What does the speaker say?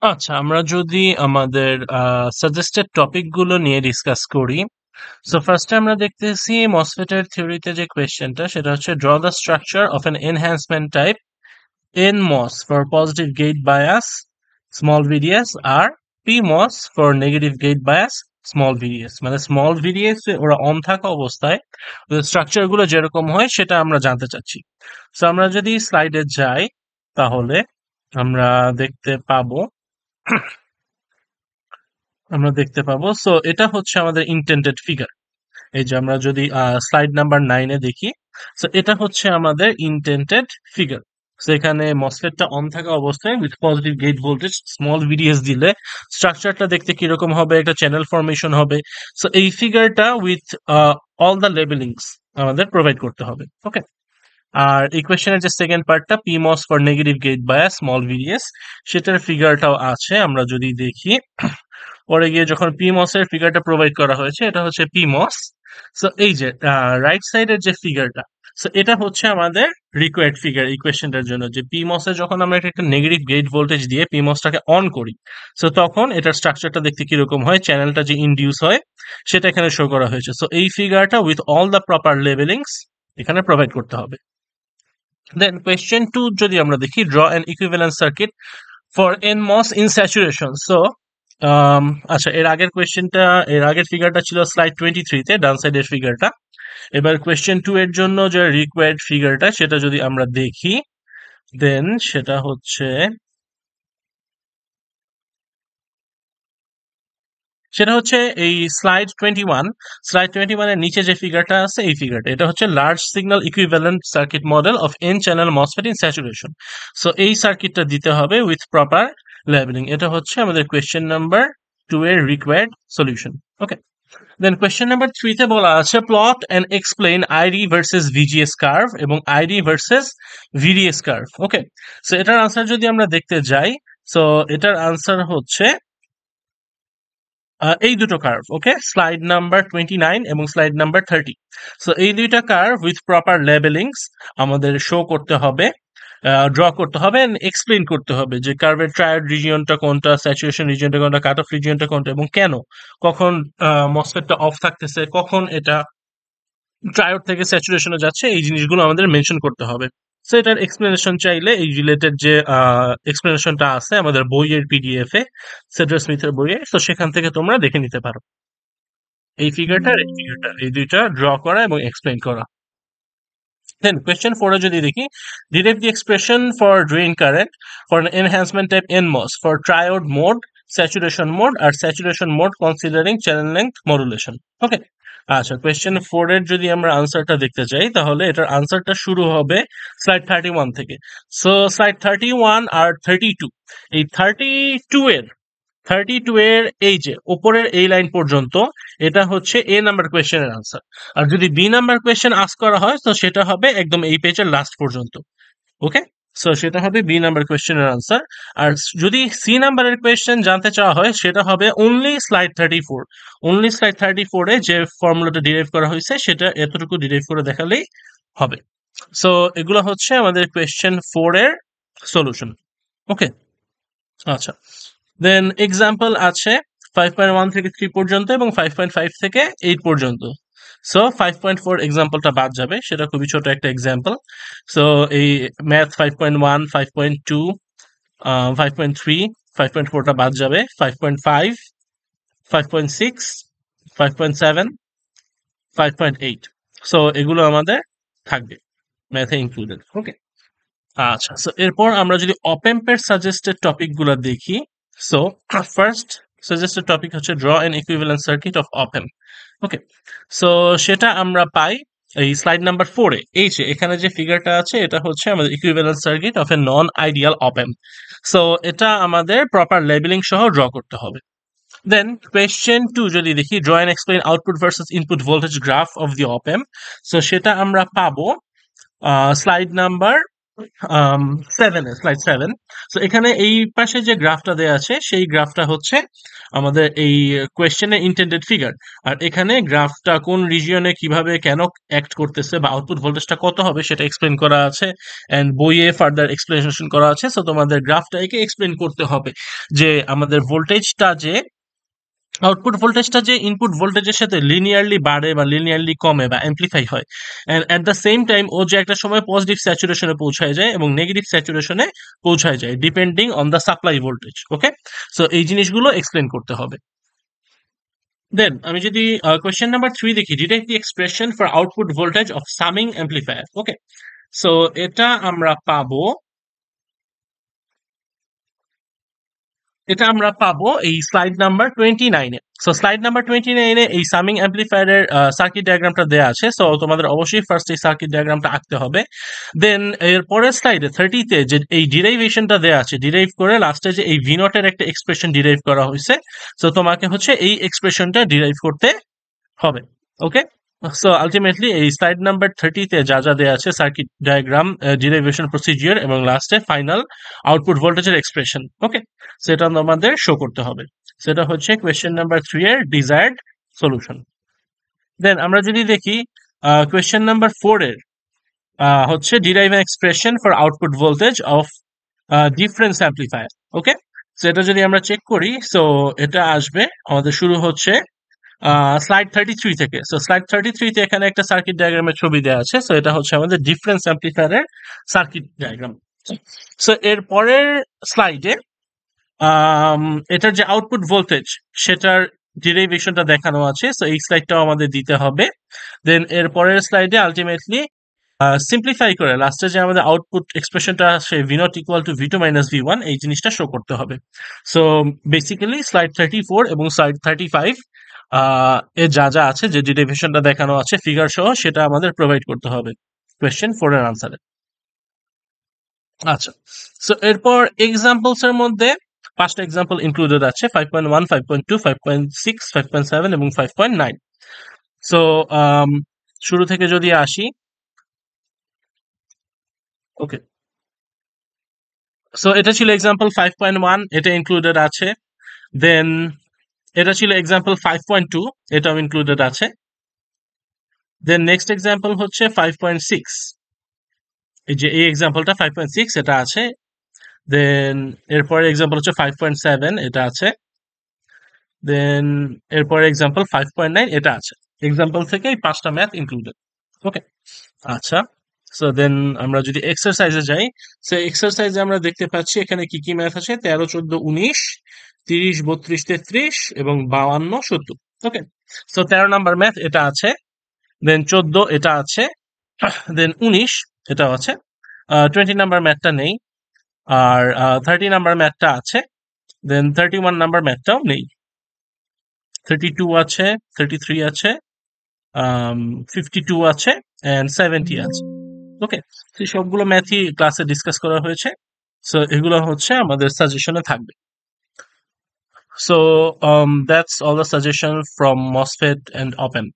আচ্ছা, আমরা যদি আমাদের সাজেস্টেড টপিক গুলো নিয়ে ডিসকাস করি। সো ফার্স্টে আমরা দেখতেছি মসফেট এর থিওরিতে যে কোয়েশ্চেনটা সেটা হচ্ছে draw the structure of an enhancement type NMOS for positive gate bias small VDS আর PMOS for negative gate bias small VDS, মানে স্মল VDS ওরা অন থাকা অবস্থায় স্ট্রাকচার গুলো যেরকম হয় সেটা আমরা জানতে চাচ্ছি। সো আমরা যদি স্লাইডে যাই তাহলে আমরা দেখতে পাবো সো এটা হচ্ছে আমাদের ইন্টেন্ডেড ফিগার। এই যে আমরা যদি স্লাইড নাম্বার 9 এ দেখি, সো এটা হচ্ছে আমাদের ইন্টেন্ডেড ফিগার। সো এখানে মসফেটটা অন থাকা অবস্থায় with positive gate voltage small VDS দিলে স্ট্রাকচারটা দেখতে কিরকম হবে, একটা চ্যানেল ফরমেশন হবে। সো এই ফিগারটা উইথ অল দ্য লেবেলিংস আমাদের প্রোভাইড করতে হবে। ওকে, আর ইকুয়েশনের যে সেকেন্ড পার্টটা পিমস for negative gate bias small VDS, সেটার ফিগারটাও আছে। আমরা যদি দেখি পরে গিয়ে যখন পিমস এর ফিগারটা প্রোভাইড করা হয়েছে, এটা হচ্ছে পিমস। সো এই যে রাইট সাইডের যে ফিগারটা, সো এটা হচ্ছে আমাদের রিকোয়ার্ড ফিগার ইকুয়েশনটার জন্য, যে পিমস এ যখন আমরা একটা নেগেটিভ গেট ভোল্টেজ দিয়ে পিমসটাকে অন করি, সো তখন এটার স্ট্রাকচারটা দেখতে কিরকম হয়, চ্যানেলটা যে ইনডিউস হয় সেটা এখানে শো করা হয়েছে। সো এই ফিগারটা উইথ অল দ্য প্রপার লেভেলিংস এখানে প্রোভাইড করতে হবে। দেন কোয়েশ্চেন 2 যদি আমরা দেখি, draw an equivalent circuit for NMOS in saturation. So আচ্ছা, এর আগের ফিগারটা ছিল স্লাইড 23 তে, ডান সাইডের ফিগারটা। এবার কোয়েশ্চেন 2 এর জন্য যে রিকোয়ার্ড ফিগারটা সেটা যদি আমরা দেখি, দেন সেটা হচ্ছে এই স্লাইড 21 এর নিচে যে ফিগারটা আছে, এই ফিগারটা, এটা হচ্ছে large signal equivalent circuit model of N channel MOSFET in saturation. So এই সার্কিটটা দিতে হবে উইথ প্রপার লেবেলিং। এটা হচ্ছে আমাদের কোয়েশ্চেন নাম্বার 2 এর required solution. Okay, then question number 3 তে বলা আছে plot and explain ID versus VGS curve এবং ID versus VDS curve. Okay, so এটার আনসার যদি আমরা দেখতে যাই, সো এটার আনসার হচ্ছে এই দুটো কার্ভ। ওকে, স্লাইড নাম্বার 29 এবং স্লাইড নাম্বার 30। সো এই দুইটা কার্ভ উইথ প্রপার লেবেলিংস আমাদের শো করতে হবে, ড্র করতে হবে, এক্সপ্লেইন করতে হবে যে কার্ভের ট্রায়াড রিজিয়নটা কোনটা, স্যাচুরেশন রিজিয়নটা কোনটা, কাট অফ রিজিয়নটা কোনটা, এবং কেন, কখন মসফেটটা অফ থাকতেছে, কখন এটা ট্রায়োড থেকে স্যাচুরেশনে যাচ্ছে, এই জিনিসগুলো আমাদের মেনশন করতে হবে। সো এটার এক্সপ্লেনেশন চাইলে এই রিলেটেড যে এক্সপ্লেনেশনটা আছে আমাদের বইয়ের পিডিএফ এ, সেডার স্মিথের বইয়ে, তো সেখান থেকে তোমরা দেখে নিতে পারো। এই ফিগারটা আর এই ফিগারটা, এই দুইটা ড্র করা এবং এক্সপ্লেইন করা। দেন কোয়েশ্চেন 4 এ যদি দেখি, direct the expression for drain current for an enhancement type NMOS for triode mode, saturation mode আর saturation mode considering channel length modulation. Okay, আচ্ছা, কোয়েশ্চেন 4 এর যদি আমরা আনসারটা দেখতে চাই তাহলে এটার আনসারটা শুরু হবে স্লাইড 31 থেকে। সো স্লাইড 31 আর 32, এই 32 এর এই যে উপরের এই লাইন পর্যন্ত, এটা হচ্ছে এ নাম্বার কোয়েশ্চেনের আনসার। আর যদি বি নাম্বার কোয়েশ্চেন আস্ক করা হয় তো সেটা হবে একদম এই পেজের লাস্ট পর্যন্ত। ওকে, সো সেটা হবে বি নাম্বার কোয়েশ্চেনের আনসার। আর যদি সি নাম্বারের কোয়েশ্চেন জানতে চাওয়া হয় সেটা হবে অনলি স্লাইড 34 এ যে ফর্মুলাটা ডিরাইভ করা হয়েছে সেটা এতটুকু ডিরাইভ করে দেখালেই হবে। সো এগুলো হচ্ছে আমাদের কোয়েশ্চেন 4 এর সলিউশন। ওকে, আচ্ছা, দেন এক্সাম্পল আছে 5.1 থেকে 3 পর্যন্ত এবং 5.5 থেকে 8 পর্যন্ত। সো 5.4 এক্সাম্পলটা বাদ যাবে, সেটা খুবই ছোট একটা এক্সাম্পল। সো এই ম্যাথ 5.1, 5.2, 5.3, 5.4টা বাদ যাবে, 5.5, 5.6, 5.7, 5.8। সো এগুলো আমাদের থাকবে ম্যাথে ইনক্লুডেড। ওকে, আচ্ছা, সো এরপর আমরা যদি অপেম্পের সাজেস্টেড টপিক গুলো দেখি, সো ফার্স্ট সাজেস্টেড টপিক হচ্ছে draw an equivalent circuit of op amp. Okay, so সেটা আমরা পাই এই স্লাইড নাম্বার 4 এ। এই যে এখানে যে ফিগারটা আছে এটা হচ্ছে আমাদের equivalent circuit of a non ideal op amp. So এটা আমাদের প্রপার লেবেলিং সহ ড্র করতে হবে। দেন কোয়েশ্চেন 2 যদি দেখি, draw and explain output versus input voltage graph of the op amp. So সেটা আমরা পাবো স্লাইড নাম্বার স্লাইড 7। সো এখানে এই পাশে যে গ্রাফটা দেয়া আছে সেই গ্রাফটা হচ্ছে আমাদের এই কোয়েশ্চেনের ইন্টেন্ডেড ফিগার। আর এখানে গ্রাফটা কোন রিজিয়নে কিভাবে কেন অ্যাক্ট করতেছে বা আউটপুট ভোল্টেজটা কত হবে সেটা এক্সপ্লেন করা আছে, এন্ড বইয়ে ফার্দার এক্সপ্লেনেশন করা আছে। সো তোমাদের গ্রাফটাকে এক্সপ্লেন করতে হবে যে আমাদের ভোল্টেজটা যে আউটপুট ভোল্টেজটা যে ইনপুট ভোল্টেজের সাথে লিনিয়ারলি বাড়ে বা লিনিয়ারলি কমে বা অ্যাম্প্লিফাই হয়, and at the same time ও যে একটা সময় পজিটিভ স্যাচুরেশনে পৌঁছায় যায় এবং নেগেটিভ স্যাচুরেশনে পৌঁছায় যায় depending on the supply voltage. Okay, so এই জিনিসগুলো এক্সপ্লেন করতে হবে। দেন আমি যদি কোয়েশ্চেন নাম্বার 3 দেখি, derive the expression for output voltage of summing amplifier. Okay, so এটা আমরা পাবো এই স্লাইড নাম্বার 29-এ। সো স্লাইড নাম্বার 29-এ এই সামিং অ্যাম্পলিফায়ারের সার্কিট ডায়াগ্রামটা দেয়া আছে। সো তোমাদের অবশ্যই ফার্স্ট এই সার্কিট ডায়াগ্রামটা আঁকতে হবে। দেন এর পরের স্লাইডে 30-তে যে এই ডিরাইভেশনটা দেয়া আছে, ডিরাইভ করে লাস্টে যে এই ভি নটের একটা এক্সপ্রেশন ডিরাইভ করা হয়েছে, সো তোমাকে হচ্ছে এই এক্সপ্রেশনটা ডিরাইভ করতে হবে। ওকে, সো আলটিমেটলি এই স্লাইড নাম্বার 30-তে যা যা দেয়া আছে সার্কিট ডায়াগ্রাম, ডিরাইভেশন প্রসিজিওর এবং লাস্টে ফাইনাল আউটপুট ভোল্টেজের এক্সপ্রেশন। ওকে, সেটা আমাদের শো করতে হবে। সেটা হচ্ছে কোয়েশ্চেন নাম্বার 3 এর ডিজায়ার্ড সলিউশন। দেন আমরা যদি দেখি কোয়েশ্চেন নাম্বার 4 এর হচ্ছে derive an expression for output voltage of difference amplifier. Okay, so এটা যদি আমরা চেক করি, সো এটা আসবে আমাদের শুরু হচ্ছে স্লাইড 33 থেকে। সো স্লাইড 33-তে এখানে একটা সার্কিট ডায়াগ্রামের ছবি দেওয়া আছে। সো এটা হচ্ছে আমাদের ডিফারেন্স অ্যাম্পলিফায়ারের সার্কিট ডায়াগ্রাম। সো এর পরের স্লাইডে এটার যে আউটপুট ভোল্টেজ সেটার ডেরিভেশনটা দেখানো আছে। সো এই স্লাইডটাও আমাদের দিতে হবে। দেন এর পরের স্লাইডে আলটিমেটলি সিম্পলিফাই করে লাস্টে যে আমাদের আউটপুট এক্সপ্রেশনটা আসে V naught equal to ভি2 minus V1, এই জিনিসটা শো করতে হবে। সো বেসিক্যালি স্লাইড 34 এবং স্লাইড 35 এ যা যা আছে, যে ডেরিভেশনটা দেখানো আছে ফিগার সহ, সেটা আমাদের প্রোভাইড করতে হবে কোয়েশ্চেন 4 এর আনসারে। আচ্ছা, সো এরপর এক্সাম্পলস এর মধ্যে 5টা এক্সাম্পল ইনক্লুডেড আছে, 5.1, 5.2, 5.6, 5.7 এবং 5.9। সো শুরু থেকে যদি আসি, ওকে, সো এটা ছিল এক্সাম্পল 5.1, এটা ইনক্লুডেড আছে। দেন এটা ছিল এক্সাম্পল 5.2, এটাও ইনক্লুডেড আছে। দেন নেক্সট এক্সাম্পল হচ্ছে 5.6, এই যে এই এক্সাম্পলটা 5.6 এটা আছে। দেন এরপরে এক্সাম্পল হচ্ছে 5.7, এটা আছে। দেন এরপরে এক্সাম্পল 5.9, এটা আছে। এক্সাম্পল থেকে এই 5টা ম্যাথ ইনক্লুডেড। ওকে, আচ্ছা, সো দেন আমরা যদি এক্সারসাইজে যাই, সো এক্সারসাইজে আমরা দেখতে পাচ্ছি এখানে কি কি ম্যাথ আছে: 13, 14, 19, 30, 32, 33 এবং 52, 70। ওকে, সো 13 নাম্বার ম্যাথ এটা আছে। দেন 14 এটা আছে। দেন 19 এটাও আছে। 20 নাম্বার ম্যাথটা নেই। আর 30 নাম্বার ম্যাথটা আছে। দেন 31 নাম্বার ম্যাথটাও নেই। 32 আছে, 33 আছে, 52 আছে, এন্ড 70 আছে। ওকে, তো সবগুলো ম্যাথই ক্লাসে ডিসকাস করা হয়েছে। সো এগুলো হচ্ছে আমাদের সাজেশনে থাকবে। So that's all the suggestion from MOSFET and OPAMP.